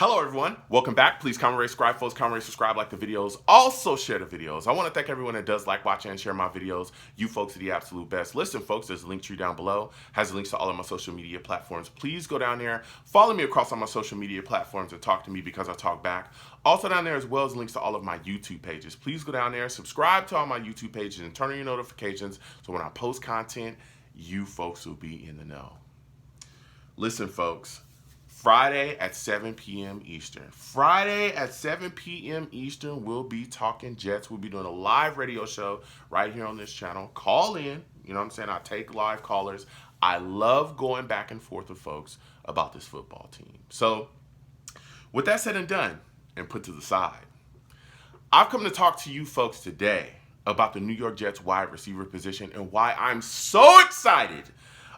Hello everyone, welcome back. Please comment, rate, subscribe, folks. Comment, rate, subscribe, like the videos. Also share the videos. I want to thank everyone that does like, watch, and share my videos. You folks are the absolute best. Listen folks, there's a link tree down below. Has links to all of my social media platforms. Please go down there, follow me across all my social media platforms and talk to me because I talk back. Also down there as well as links to all of my YouTube pages. Please go down there, subscribe to all my YouTube pages and turn on your notifications so when I post content, you folks will be in the know. Listen folks, Friday at 7 p.m. Eastern. Friday at 7 p.m. Eastern, we'll be talking Jets. We'll be doing a live radio show right here on this channel. Call in. You know what I'm saying? I take live callers. I love going back and forth with folks about this football team. So, with that said and done, and put to the side, I've come to talk to you folks today about the New York Jets wide receiver position and why I'm so excited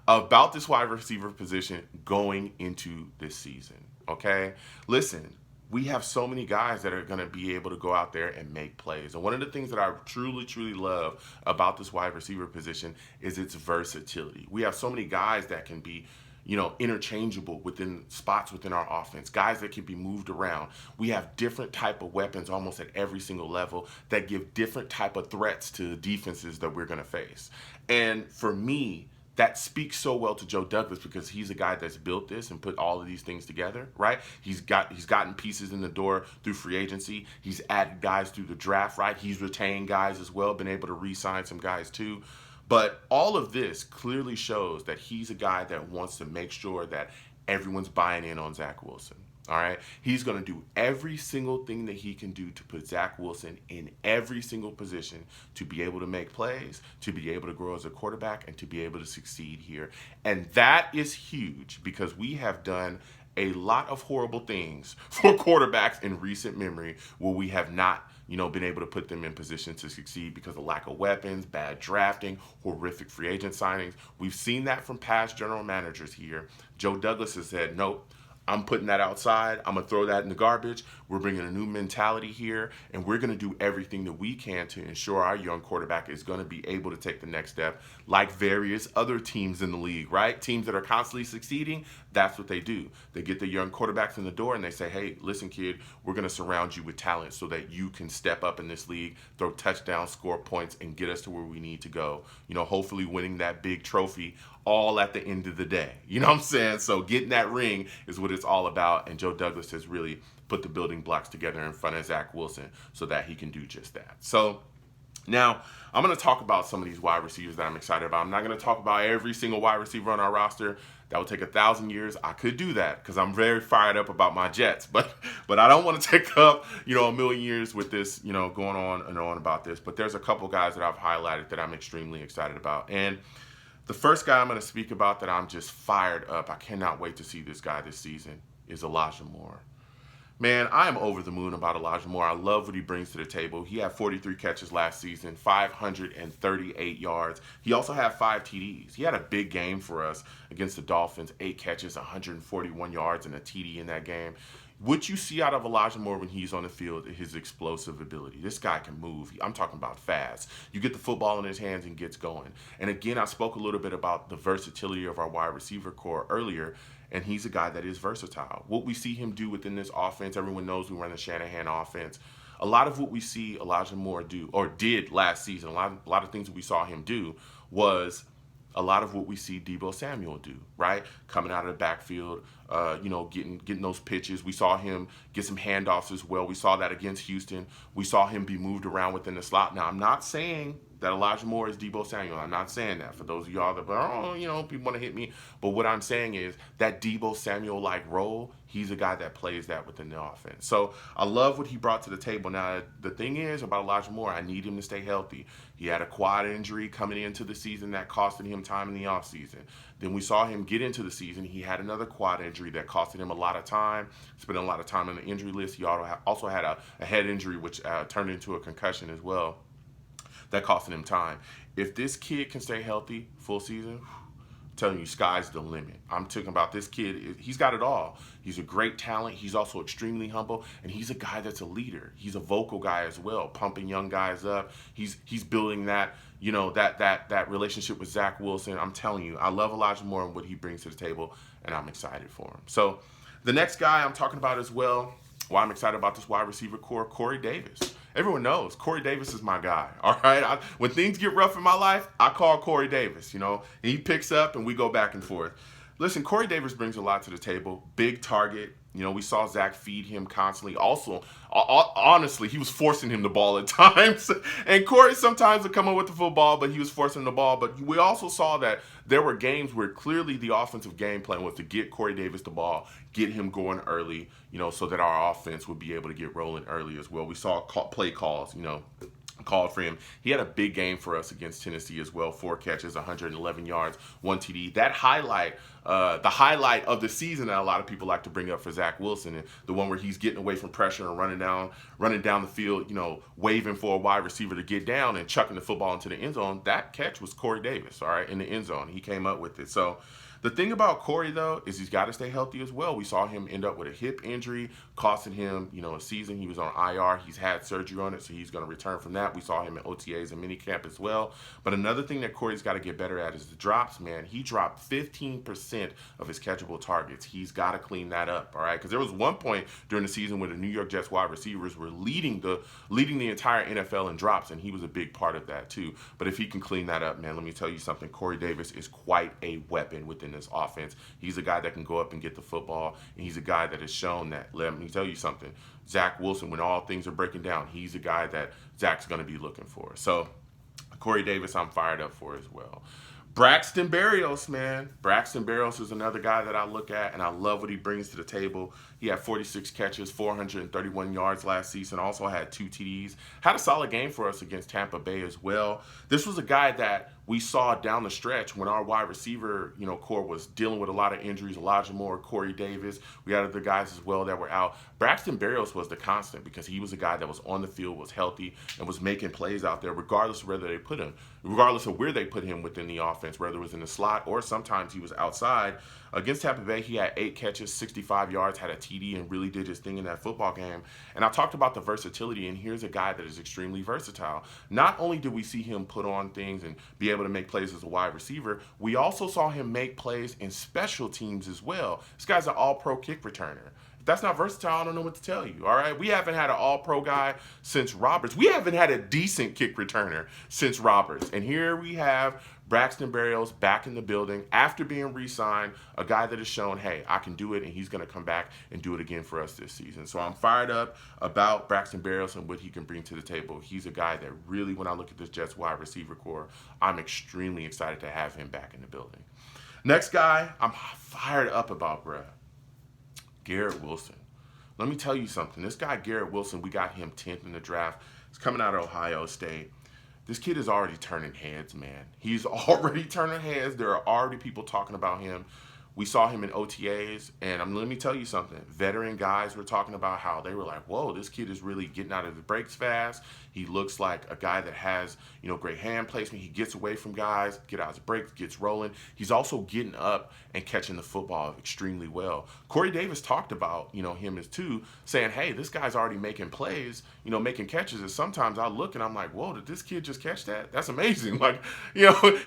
about this wide receiver position going into this season, okay? Listen, we have so many guys that are going to be able to go out there and make plays. And one of the things that I truly, truly love about this wide receiver position is its versatility. We have so many guys that can be, interchangeable within spots within our offense, guys that can be moved around. We have different type of weapons almost at every single level that give different type of threats to the defenses that we're going to face. And for me, that speaks so well to Joe Douglas because he's a guy that's built this and put all of these things together, right? He's gotten pieces in the door through free agency. He's added guys through the draft, right? He's retained guys as well, been able to re-sign some guys too. But all of this clearly shows that he's a guy that wants to make sure that everyone's buying in on Zach Wilson. All right, he's going to do every single thing that he can do to put Zach Wilson in every single position to be able to make plays, to be able to grow as a quarterback, and to be able to succeed here. And that is huge because we have done a lot of horrible things for quarterbacks in recent memory where we have not been able to put them in position to succeed because of lack of weapons, bad drafting, horrific free agent signings. We've seen that from past general managers here. Joe Douglas has said, nope, I'm putting that outside. I'm going to throw that in the garbage. We're bringing a new mentality here, and we're going to do everything that we can to ensure our young quarterback is going to be able to take the next step like various other teams in the league, right? Teams that are constantly succeeding, that's what they do. They get the young quarterbacks in the door, and they say, hey, listen, kid, we're going to surround you with talent so that you can step up in this league, throw touchdowns, score points, and get us to where we need to go. Hopefully winning that big trophy all at the end of the day. You know what I'm saying? So getting that ring is what it's all about, and Joe Douglas has really put the building blocks together in front of Zach Wilson so that he can do just that. So now I'm going to talk about some of these wide receivers that I'm excited about. I'm not going to talk about every single wide receiver on our roster. That would take 1,000 years. I could do that because I'm very fired up about my Jets, but I don't want to take up a million years with this going on and on about this. But there's a couple guys that I've highlighted that I'm extremely excited about. And the first guy I'm going to speak about that I'm just fired up, I cannot wait to see this guy this season, is Elijah Moore. Man, I am over the moon about Elijah Moore. I love what he brings to the table. He had 43 catches last season, 538 yards. He also had 5 TDs. He had a big game for us against the Dolphins, 8 catches, 141 yards, and a TD in that game. What you see out of Elijah Moore when he's on the field is his explosive ability. This guy can move. I'm talking about fast. You get the football in his hands and gets going. And again, I spoke a little bit about the versatility of our wide receiver core earlier, and he's a guy that is versatile. What we see him do within this offense, everyone knows we run the Shanahan offense. A lot of what we see Elijah Moore do, or did last season, a lot of things that we saw him do was a lot of what we see Deebo Samuel do, right? Coming out of the backfield, getting those pitches. We saw him get some handoffs as well. We saw that against Houston. We saw him be moved around within the slot. Now, I'm not saying that Elijah Moore is Deebo Samuel. I'm not saying that for those of y'all that, people want to hit me. But what I'm saying is that Deebo Samuel-like role, he's a guy that plays that within the offense. So I love what he brought to the table. Now, the thing is about Elijah Moore, I need him to stay healthy. He had a quad injury coming into the season that costed him time in the offseason. Then we saw him get into the season. He had another quad injury that costed him a lot of time, spent a lot of time on the injury list. He also had a head injury, which turned into a concussion as well. That costed him time. If this kid can stay healthy full season, I'm telling you, sky's the limit. I'm talking about this kid. He's got it all. He's a great talent. He's also extremely humble, and he's a guy that's a leader. He's a vocal guy as well, pumping young guys up. He's building that that relationship with Zach Wilson. I'm telling you, I love Elijah Moore and what he brings to the table, and I'm excited for him. So The next guy I'm talking about as well, why I'm excited about this wide receiver core, Corey Davis. Everyone knows Corey Davis is my guy. All right. When things get rough in my life, I call Corey Davis, and he picks up and we go back and forth. Listen, Corey Davis brings a lot to the table. Big target. We saw Zach feed him constantly. Also, honestly, he was forcing him the ball at times. And Corey sometimes would come up with the football, but he was forcing the ball. But we also saw that there were games where clearly the offensive game plan was to get Corey Davis the ball, get him going early, so that our offense would be able to get rolling early as well. We saw play calls, called for him. He had a big game for us against Tennessee as well. 4 catches, 111 yards, 1 TD. That highlight, the highlight of the season that a lot of people like to bring up for Zach Wilson, and the one where he's getting away from pressure and running down the field, waving for a wide receiver to get down and chucking the football into the end zone. That catch was Corey Davis, all right, in the end zone. He came up with it. So the thing about Corey, though, is he's got to stay healthy as well. We saw him end up with a hip injury, costing him, a season. He was on IR. He's had surgery on it, so he's going to return from that. We saw him in OTAs and minicamp as well. But another thing that Corey's got to get better at is the drops, man. He dropped 15% of his catchable targets. He's got to clean that up, all right? Because there was one point during the season where the New York Jets wide receivers were leading the entire NFL in drops, and he was a big part of that too. But if he can clean that up, man, let me tell you something. Corey Davis is quite a weapon within this offense. He's a guy that can go up and get the football, and he's a guy that has shown that. Let me tell you something. Zach Wilson, when all things are breaking down, he's a guy that Zach's going to be looking for. So Corey Davis, I'm fired up for as well. Braxton Berrios, man. Braxton Berrios is another guy that I look at, and I love what he brings to the table. He had 46 catches, 431 yards last season, also had 2 TDs. Had a solid game for us against Tampa Bay as well. This was a guy that we saw down the stretch when our wide receiver, core was dealing with a lot of injuries. Elijah Moore, Corey Davis. We had other guys as well that were out. Braxton Berrios was the constant because he was a guy that was on the field, was healthy, and was making plays out there regardless of where they put him within the offense, whether it was in the slot or sometimes he was outside. Against Tampa Bay, he had 8 catches, 65 yards, had a TD, and really did his thing in that football game. And I talked about the versatility, and here's a guy that is extremely versatile. Not only did we see him put on things and be able to make plays as a wide receiver, we also saw him make plays in special teams as well. This guy's an all-pro kick returner. If that's not versatile, I don't know what to tell you, all right? We haven't had an all-pro guy since Roberts. We haven't had a decent kick returner since Roberts. And here we have Braxton Berrios back in the building after being re-signed, a guy that has shown, hey, I can do it, and he's going to come back and do it again for us this season. So I'm fired up about Braxton Berrios and what he can bring to the table. He's a guy that really, when I look at this Jets wide receiver core, I'm extremely excited to have him back in the building. Next guy I'm fired up about, bruh. Garrett Wilson. Let me tell you something. This guy, Garrett Wilson, we got him 10th in the draft. He's coming out of Ohio State. This kid is already turning heads, man. He's already turning heads. There are already people talking about him. We saw him in OTAs, and let me tell you something. Veteran guys were talking about how they were like, whoa, this kid is really getting out of the breaks fast. He looks like a guy that has, great hand placement. He gets away from guys, get out of his breaks, gets rolling. He's also getting up and catching the football extremely well. Corey Davis talked about, him as too, saying, hey, this guy's already making plays, making catches. And sometimes I look and I'm like, whoa, did this kid just catch that? That's amazing. Like,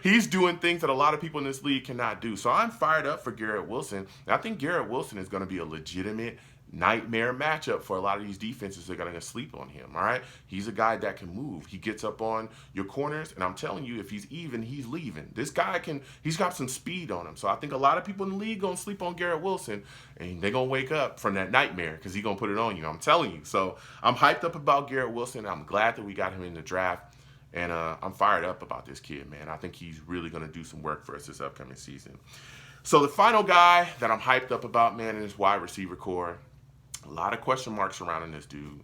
he's doing things that a lot of people in this league cannot do. So I'm fired up for Garrett Wilson. And I think Garrett Wilson is going to be a legitimate nightmare matchup for a lot of these defenses that are going to sleep on him, all right? He's a guy that can move. He gets up on your corners, and I'm telling you, if he's even, he's leaving. This guy he's got some speed on him. So I think a lot of people in the league going to sleep on Garrett Wilson, and they're going to wake up from that nightmare because he's going to put it on you. I'm telling you. So I'm hyped up about Garrett Wilson. I'm glad that we got him in the draft. And I'm fired up about this kid, man. I think he's really going to do some work for us this upcoming season. So the final guy that I'm hyped up about, man, in his wide receiver core, a lot of question marks surrounding this dude,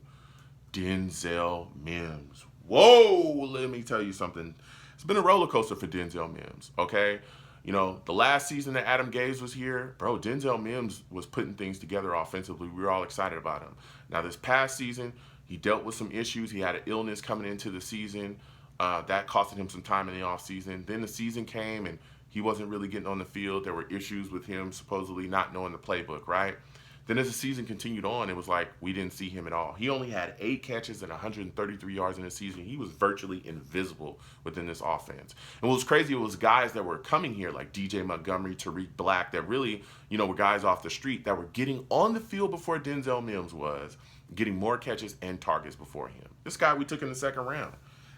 Denzel Mims. Whoa, let me tell you something. It's been a roller coaster for Denzel Mims, okay? The last season that Adam Gase was here, bro, Denzel Mims was putting things together offensively. We were all excited about him. Now, this past season, he dealt with some issues. He had an illness coming into the season. That costed him some time in the offseason. Then the season came, and he wasn't really getting on the field. There were issues with him supposedly not knowing the playbook, right? Then as the season continued on, it was like we didn't see him at all. He only had 8 catches and 133 yards in the season. He was virtually invisible within this offense. And what was crazy, it was guys that were coming here like DJ Montgomery, Tariq Black, that really, were guys off the street that were getting on the field before Denzel Mims was, getting more catches and targets before him. This guy we took in the second round.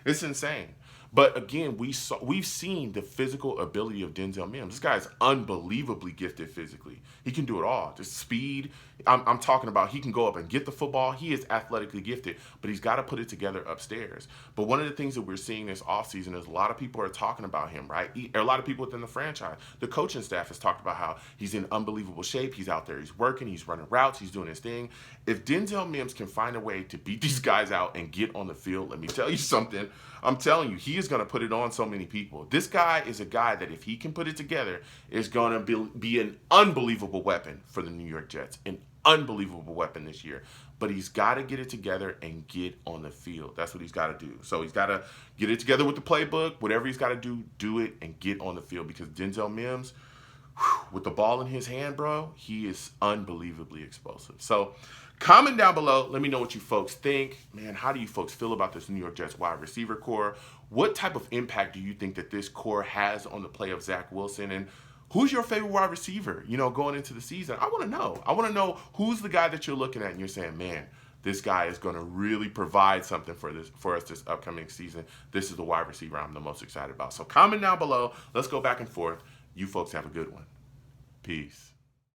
It's insane. But again, we've seen the physical ability of Denzel Mims. This guy is unbelievably gifted physically. He can do it all. Just speed. I'm talking about he can go up and get the football. He is athletically gifted, but he's got to put it together upstairs. But one of the things that we're seeing this offseason is a lot of people are talking about him, right? A lot of people within the franchise. The coaching staff has talked about how he's in unbelievable shape. He's out there. He's working. He's running routes. He's doing his thing. If Denzel Mims can find a way to beat these guys out and get on the field, let me tell you something. I'm telling you, he is going to put it on so many people. This guy is a guy that if he can put it together, is going to be an unbelievable weapon for the New York Jets. An unbelievable weapon this year. But he's got to get it together and get on the field. That's what he's got to do. So he's got to get it together with the playbook. Whatever he's got to do it and get on the field. Because Denzel Mims, with the ball in his hand, bro, he is unbelievably explosive. So comment down below. Let me know what you folks think. Man, how do you folks feel about this New York Jets wide receiver core? What type of impact do you think that this core has on the play of Zach Wilson? And who's your favorite wide receiver, going into the season? I want to know. I want to know who's the guy that you're looking at and you're saying, man, this guy is going to really provide something for us this upcoming season. This is the wide receiver I'm the most excited about. So comment down below. Let's go back and forth. You folks have a good one. Peace.